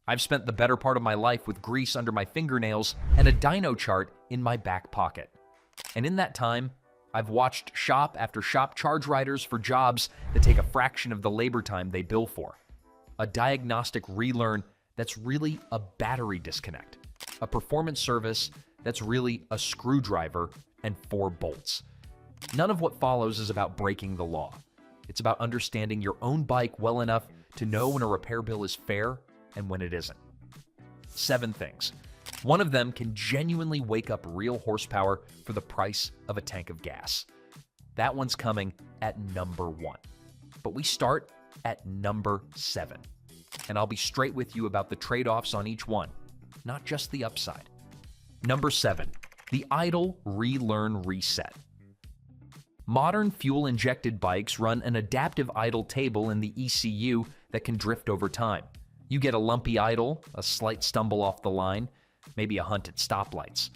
I've spent the better part of my life with grease under my fingernails and a dyno chart in my back pocket. And in that time, I've watched shop after shop charge riders for jobs that take a fraction of the labor time they bill for. A diagnostic relearn that's really a battery disconnect. A performance service that's really a screwdriver and 4 bolts. None of what follows is about breaking the law. It's about understanding your own bike well enough to know when a repair bill is fair and when it isn't. 7 things. One of them can genuinely wake up real horsepower for the price of a tank of gas. That one's coming at number 1. But we start at number 7. And I'll be straight with you about the trade-offs on each one, not just the upside. Number 7, the idle relearn reset. Modern fuel-injected bikes run an adaptive idle table in the ECU that can drift over time. You get a lumpy idle, a slight stumble off the line, maybe a hunt at stoplights.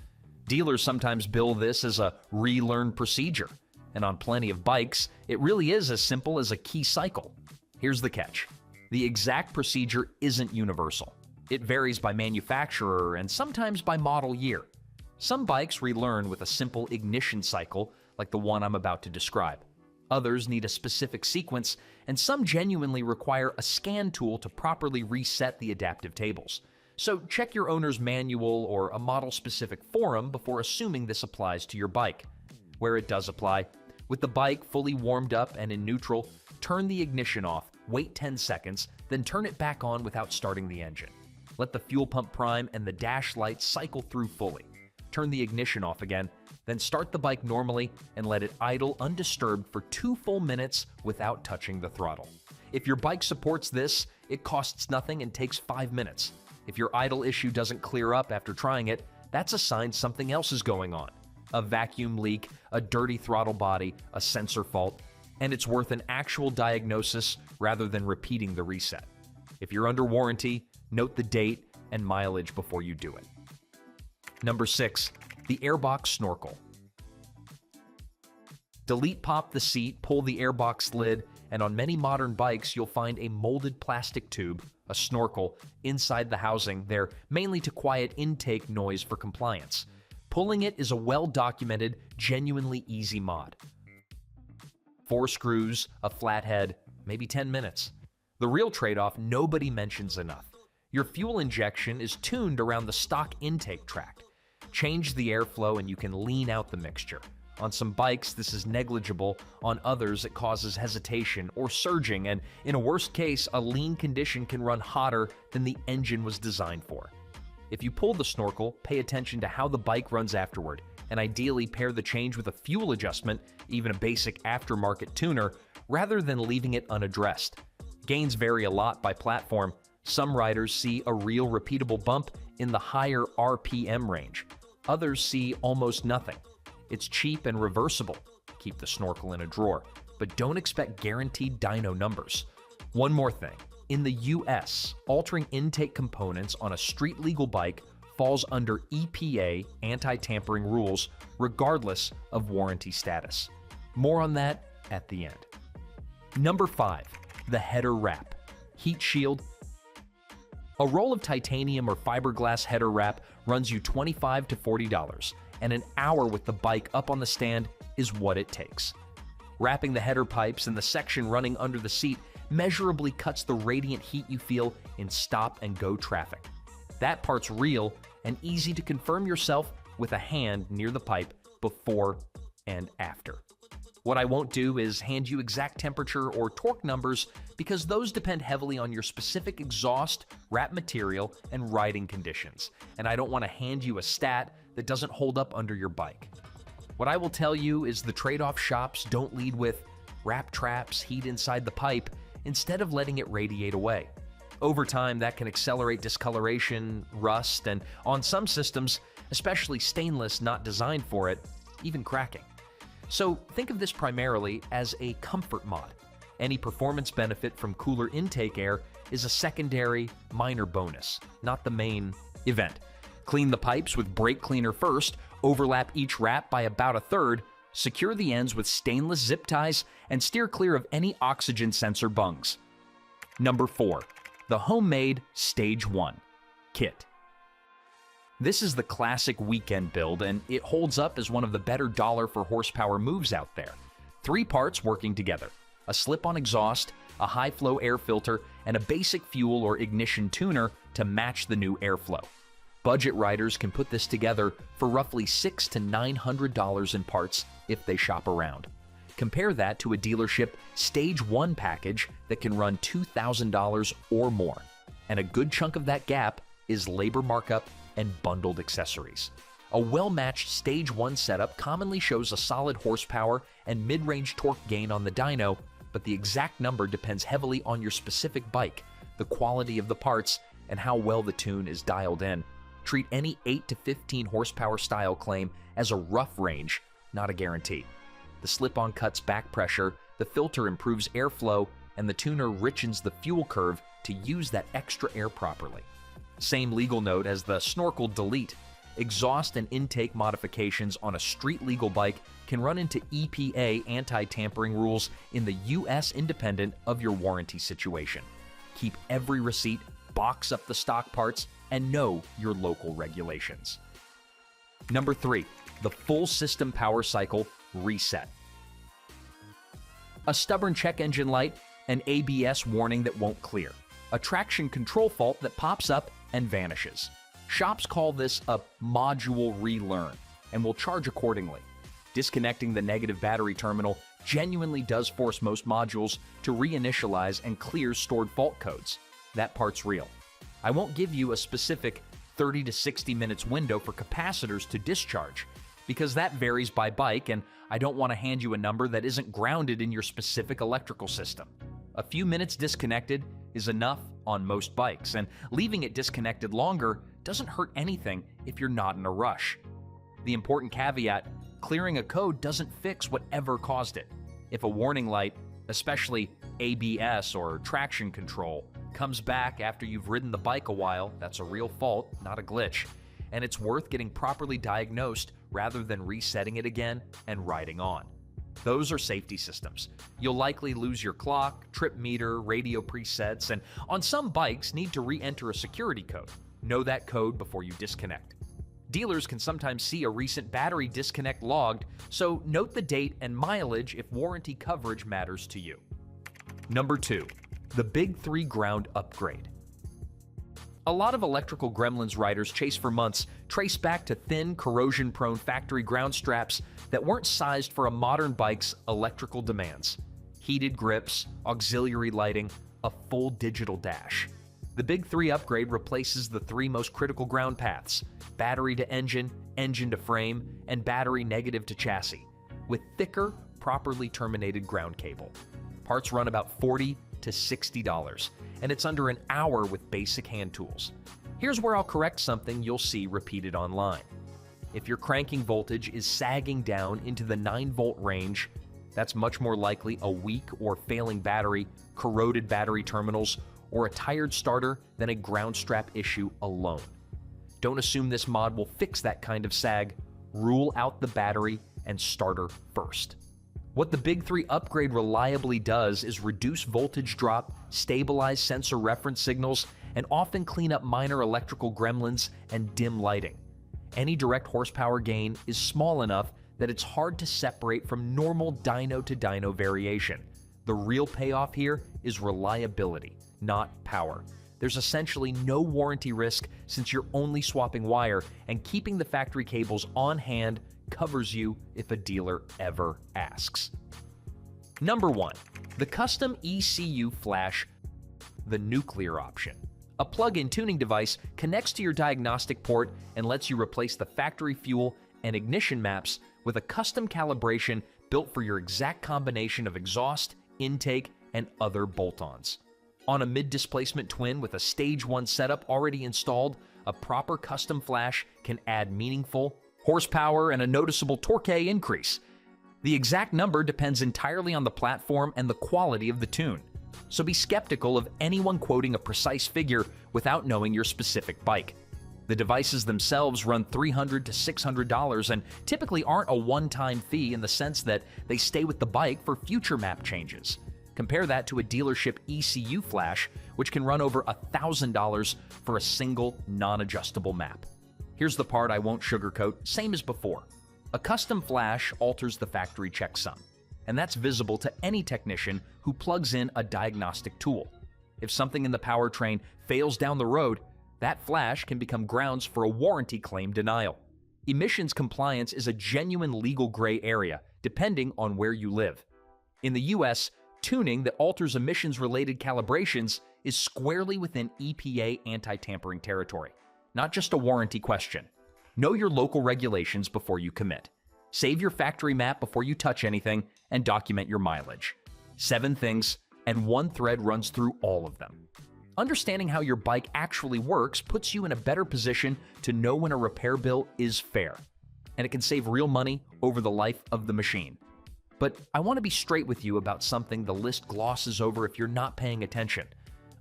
Dealers sometimes bill this as a relearn procedure, and on plenty of bikes, it really is as simple as a key cycle. Here's the catch. The exact procedure isn't universal. It varies by manufacturer and sometimes by model year. Some bikes relearn with a simple ignition cycle, like the one I'm about to describe. Others need a specific sequence, and some genuinely require a scan tool to properly reset the adaptive tables. So check your owner's manual or a model-specific forum before assuming this applies to your bike. Where it does apply, with the bike fully warmed up and in neutral, turn the ignition off, wait 10 seconds, then turn it back on without starting the engine. Let the fuel pump prime and the dash lights cycle through fully. Turn the ignition off again, then start the bike normally and let it idle undisturbed for 2 full minutes without touching the throttle. If your bike supports this, it costs nothing and takes 5 minutes. If your idle issue doesn't clear up after trying it, that's a sign something else is going on. A vacuum leak, a dirty throttle body, a sensor fault, and it's worth an actual diagnosis rather than repeating the reset. If you're under warranty, note the date and mileage before you do it. Number 6, the Airbox Snorkel. Delete pop the seat, pull the Airbox lid, and on many modern bikes you'll find a molded plastic tube, a snorkel, inside the housing there mainly to quiet intake noise for compliance. Pulling it is a well-documented, genuinely easy mod. 4 screws, a flathead, maybe 10 minutes. The real trade-off nobody mentions enough. Your fuel injection is tuned around the stock intake tract. Change the airflow and you can lean out the mixture. On some bikes, this is negligible. On others, it causes hesitation or surging, and in a worst case, a lean condition can run hotter than the engine was designed for. If you pull the snorkel, pay attention to how the bike runs afterward, and ideally pair the change with a fuel adjustment, even a basic aftermarket tuner, rather than leaving it unaddressed. Gains vary a lot by platform. Some riders see a real repeatable bump in the higher RPM range. Others see almost nothing. It's cheap and reversible. Keep the snorkel in a drawer, but don't expect guaranteed dyno numbers. One more thing. In the US, altering intake components on a street-legal bike falls under EPA anti-tampering rules, regardless of warranty status. More on that at the end. Number 5, the header wrap. Heat shield. A roll of titanium or fiberglass header wrap runs you $25 to $40, and an hour with the bike up on the stand is what it takes. Wrapping the header pipes and the section running under the seat measurably cuts the radiant heat you feel in stop-and-go traffic. That part's real and easy to confirm yourself with a hand near the pipe before and after. What I won't do is hand you exact temperature or torque numbers because those depend heavily on your specific exhaust, wrap material, and riding conditions, and I don't want to hand you a stat that doesn't hold up under your bike. What I will tell you is the trade-off shops don't lead with wrap traps, heat inside the pipe, instead of letting it radiate away. Over time, that can accelerate discoloration, rust, and on some systems, especially stainless not designed for it, even cracking. So think of this primarily as a comfort mod. Any performance benefit from cooler intake air is a secondary, minor bonus, not the main event. Clean the pipes with brake cleaner first, overlap each wrap by about 1/3, secure the ends with stainless zip ties, and steer clear of any oxygen sensor bungs. Number 4, the homemade Stage 1 kit. This is the classic weekend build, and it holds up as one of the better dollar for horsepower moves out there. 3 parts working together: a slip-on exhaust, a high-flow air filter, and a basic fuel or ignition tuner to match the new airflow. Budget riders can put this together for roughly $600 to $900 in parts if they shop around. Compare that to a dealership Stage 1 package that can run $2,000 or more. And a good chunk of that gap is labor markup and bundled accessories. A well-matched Stage 1 setup commonly shows a solid horsepower and mid-range torque gain on the dyno, but the exact number depends heavily on your specific bike, the quality of the parts, and how well the tune is dialed in. Treat any 8 to 15 horsepower style claim as a rough range, not a guarantee. The slip-on cuts back pressure, the filter improves airflow, and the tuner richens the fuel curve to use that extra air properly. Same legal note as the Snorkel Delete. Exhaust and intake modifications on a street-legal bike can run into EPA anti-tampering rules in the US independent of your warranty situation. Keep every receipt, box up the stock parts, and know your local regulations. Number 3, the full system power cycle reset. A stubborn check engine light, an ABS warning that won't clear, a traction control fault that pops up and vanishes. Shops call this a module relearn and will charge accordingly. Disconnecting the negative battery terminal genuinely does force most modules to reinitialize and clear stored fault codes. That part's real. I won't give you a specific 30 to 60 minutes window for capacitors to discharge, because that varies by bike, and I don't want to hand you a number that isn't grounded in your specific electrical system. A few minutes disconnected is enough on most bikes, and leaving it disconnected longer doesn't hurt anything if you're not in a rush. The important caveat: clearing a code doesn't fix whatever caused it. If a warning light, especially ABS or traction control, comes back after you've ridden the bike a while, that's a real fault, not a glitch. And it's worth getting properly diagnosed rather than resetting it again and riding on. Those are safety systems. You'll likely lose your clock, trip meter, radio presets, and on some bikes need to re-enter a security code. Know that code before you disconnect. Dealers can sometimes see a recent battery disconnect logged, so note the date and mileage if warranty coverage matters to you. Number 2, the Big 3 ground upgrade. A lot of electrical gremlins riders chase for months trace back to thin, corrosion-prone factory ground straps that weren't sized for a modern bike's electrical demands. Heated grips, auxiliary lighting, a full digital dash. The Big 3 upgrade replaces the 3 most critical ground paths: battery to engine, engine to frame, and battery negative to chassis, with thicker, properly terminated ground cable. Parts run about $40 to $60, and it's under an hour with basic hand tools. Here's where I'll correct something you'll see repeated online. If your cranking voltage is sagging down into the 9-volt range, that's much more likely a weak or failing battery, corroded battery terminals, or a tired starter than a ground strap issue alone. Don't assume this mod will fix that kind of sag. Rule out the battery and starter first. What the Big 3 upgrade reliably does is reduce voltage drop, stabilize sensor reference signals, and often clean up minor electrical gremlins and dim lighting. Any direct horsepower gain is small enough that it's hard to separate from normal dyno-to-dyno variation. The real payoff here is reliability, not power. There's essentially no warranty risk since you're only swapping wire, and keeping the factory cables on hand covers you if a dealer ever asks. Number 1, the custom ECU Flash, the nuclear option. A plug-in tuning device connects to your diagnostic port and lets you replace the factory fuel and ignition maps with a custom calibration built for your exact combination of exhaust, intake, and other bolt-ons. On a mid-displacement twin with a Stage 1 setup already installed, a proper custom flash can add meaningful horsepower and a noticeable torque increase. The exact number depends entirely on the platform and the quality of the tune, so be skeptical of anyone quoting a precise figure without knowing your specific bike. The devices themselves run $300 to $600 and typically aren't a one-time fee in the sense that they stay with the bike for future map changes. Compare that to a dealership ECU Flash, which can run over $1,000 for a single non-adjustable map. Here's the part I won't sugarcoat, same as before. A custom flash alters the factory checksum, and that's visible to any technician who plugs in a diagnostic tool. If something in the powertrain fails down the road, that flash can become grounds for a warranty claim denial. Emissions compliance is a genuine legal gray area, depending on where you live. In the US, tuning that alters emissions-related calibrations is squarely within EPA anti-tampering territory, not just a warranty question. Know your local regulations before you commit. Save your factory map before you touch anything, and document your mileage. 7 things, and one thread runs through all of them. Understanding how your bike actually works puts you in a better position to know when a repair bill is fair, and it can save real money over the life of the machine. But I want to be straight with you about something the list glosses over if you're not paying attention.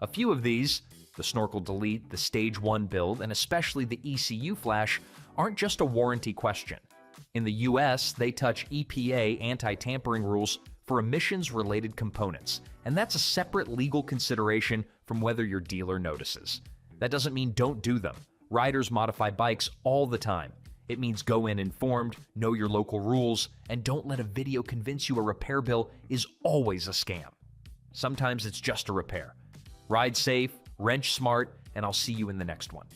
A few of these, the Snorkel Delete, the Stage 1 build, and especially the ECU Flash, aren't just a warranty question. In the US, they touch EPA anti-tampering rules for emissions-related components, and that's a separate legal consideration from whether your dealer notices. That doesn't mean don't do them. Riders modify bikes all the time. It means go in informed, know your local rules, and don't let a video convince you a repair bill is always a scam. Sometimes it's just a repair. Ride safe, wrench smart, and I'll see you in the next one.